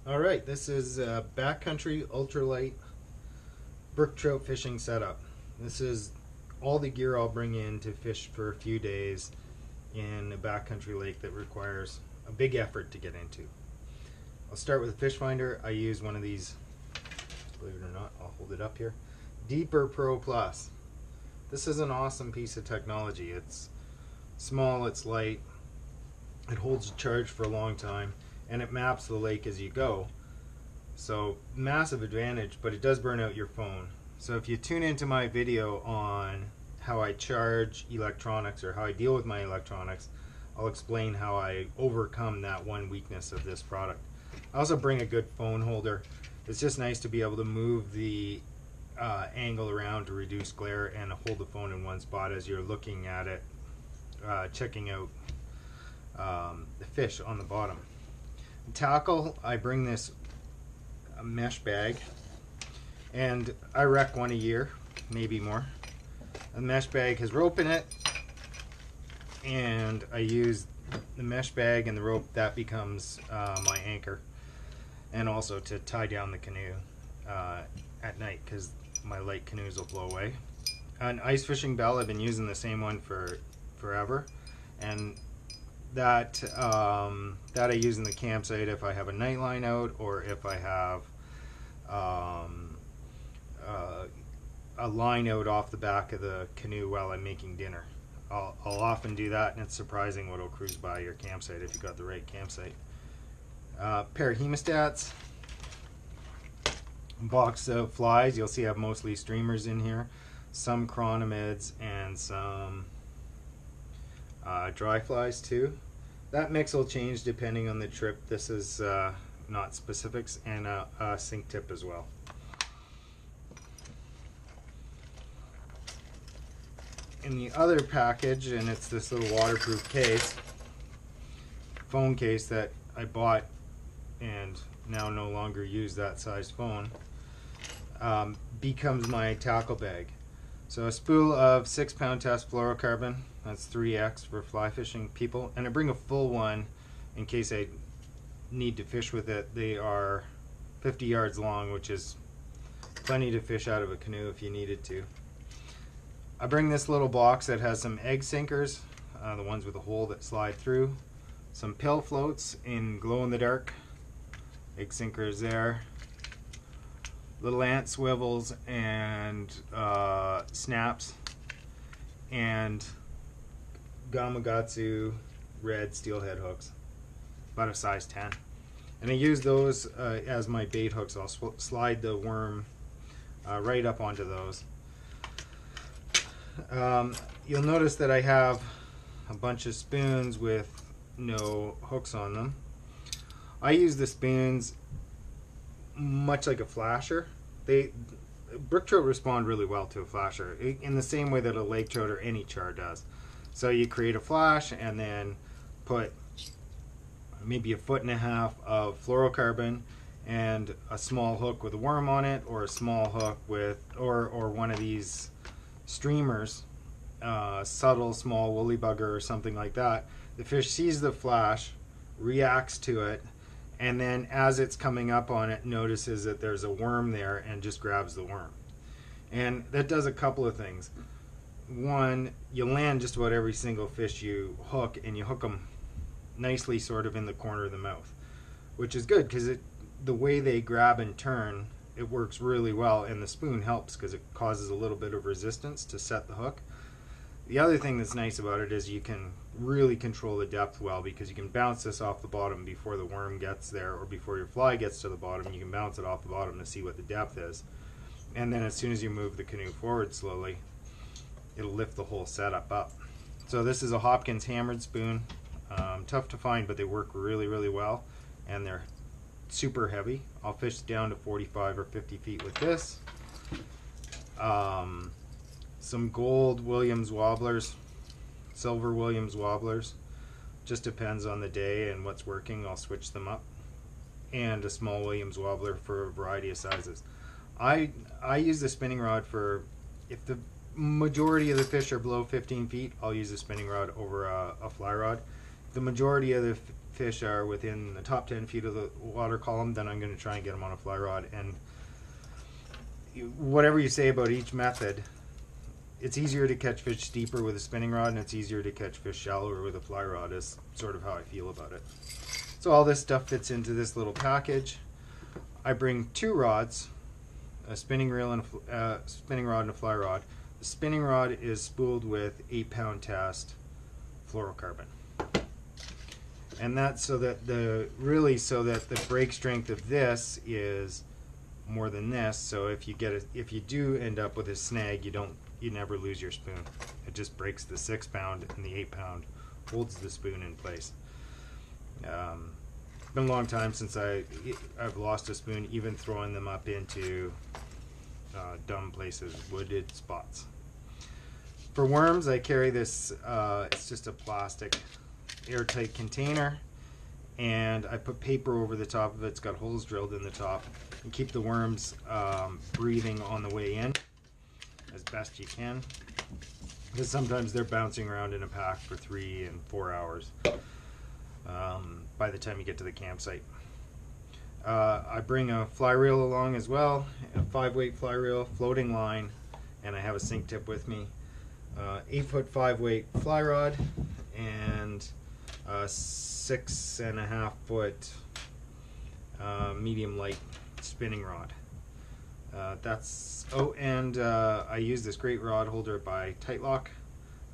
All right, this is backcountry ultralight brook trout fishing setup. This is all the gear I'll bring in to fish for a few days in a backcountry lake that requires a big effort to get into. I'll start with a fish finder. I use one of these, believe it or not, I'll hold it up here, Deeper Pro Plus. This is an awesome piece of technology. It's small, it's light, it holds a charge for a long time, and it maps the lake as you go. So massive advantage, but it does burn out your phone. So if you tune into my video on how I charge electronics or how I deal with my electronics, I'll explain how I overcome that one weakness of this product. I also bring a good phone holder. It's just nice to be able to move the angle around to reduce glare and hold the phone in one spot as you're looking at it, checking out the fish on the bottom. Tackle, I bring this mesh bag, and I wreck one a year, maybe more. The mesh bag has rope in it, and I use the mesh bag and the rope that becomes my anchor, and also to tie down the canoe at night because my light canoes will blow away. An ice fishing bell, I've been using the same one for forever, and that I use in the campsite if I have a night line out, or if I have a line out off the back of the canoe while I'm making dinner. I'll often do that, and it's surprising what'll cruise by your campsite if you got the right campsite. Pair of hemostats, box of flies. You'll see I have mostly streamers in here, some chronomids, and some dry flies too. That mix will change depending on the trip. This is not specifics, and a sink tip as well. In the other package, and it's this little waterproof case, phone case that I bought and now no longer use that size phone, becomes my tackle bag. So a spool of 6-pound test fluorocarbon, that's 3X for fly fishing people, and I bring a full one in case I need to fish with it. They are 50 yards long, which is plenty to fish out of a canoe if you needed to. I bring this little box that has some egg sinkers, the ones with a hole that slide through, some pill floats in glow-in-the-dark, egg sinkers there, little ant swivels and snaps, and Gamakatsu red steelhead hooks, about a size 10. And I use those as my bait hooks. I'll slide the worm right up onto those. You'll notice that I have a bunch of spoons with no hooks on them. I use the spoons much like a flasher. Brook trout respond really well to a flasher in the same way that a lake trout or any char does. So you create a flash and then put maybe 1.5 feet of fluorocarbon and a small hook with a worm on it, or a small hook with or one of these streamers, subtle small woolly bugger or something like that. The fish sees the flash, reacts to it, and then as it's coming up on it, notices that there's a worm there and just grabs the worm. And that does a couple of things. One, you land just about every single fish you hook, and you hook them nicely sort of in the corner of the mouth, which is good because the way they grab and turn, it works really well, and the spoon helps because it causes a little bit of resistance to set the hook. The other thing that's nice about it is you can really control the depth well, because you can bounce this off the bottom before the worm gets there, or before your fly gets to the bottom. You can bounce it off the bottom to see what the depth is, and then as soon as you move the canoe forward slowly, it'll lift the whole setup up. So this is a Hopkins hammered spoon. Tough to find, but they work really, really well, and they're super heavy. I'll fish down to 45 or 50 feet with this. Some gold Williams wobblers, silver Williams wobblers, just depends on the day and what's working. I'll switch them up, and a small Williams wobbler for a variety of sizes. I use the spinning rod for, if the majority of the fish are below 15 feet, I'll use a spinning rod over a fly rod. the majority of the fish are within the top 10 feet of the water column, then I'm going to try and get them on a fly rod. And whatever you say about each method, it's easier to catch fish deeper with a spinning rod, and it's easier to catch fish shallower with a fly rod, is sort of how I feel about it. So all this stuff fits into this little package. I bring 2 rods, a spinning reel and a spinning rod and a fly rod. The spinning rod is spooled with 8-pound test fluorocarbon, and that's so that the break strength of this is more than this. So if you do end up with a snag, you never lose your spoon. It just breaks the 6-pound, and the 8-pound holds the spoon in place. It's been a long time since I've lost a spoon, even throwing them up into dumb places, wooded spots. For worms, I carry this, it's just a plastic airtight container, and I put paper over the top of it. It's got holes drilled in the top, and keep the worms breathing on the way in as best you can, because sometimes they're bouncing around in a pack for 3 and 4 hours by the time you get to the campsite. I bring a fly reel along as well, a 5-weight fly reel, floating line, and I have a sink tip with me. 8-foot 5-weight fly rod, and a 6.5-foot medium light spinning rod. I use this great rod holder by Tightlock.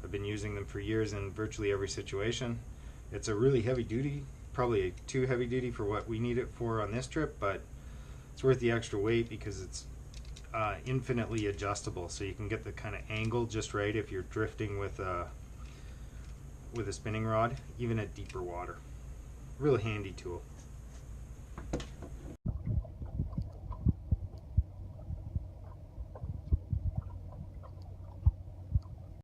I've been using them for years in virtually every situation. It's a really heavy duty, probably too heavy duty for what we need it for on this trip, but it's worth the extra weight because it's infinitely adjustable, so you can get the kind of angle just right if you're drifting with a spinning rod, even at deeper water. Real handy tool.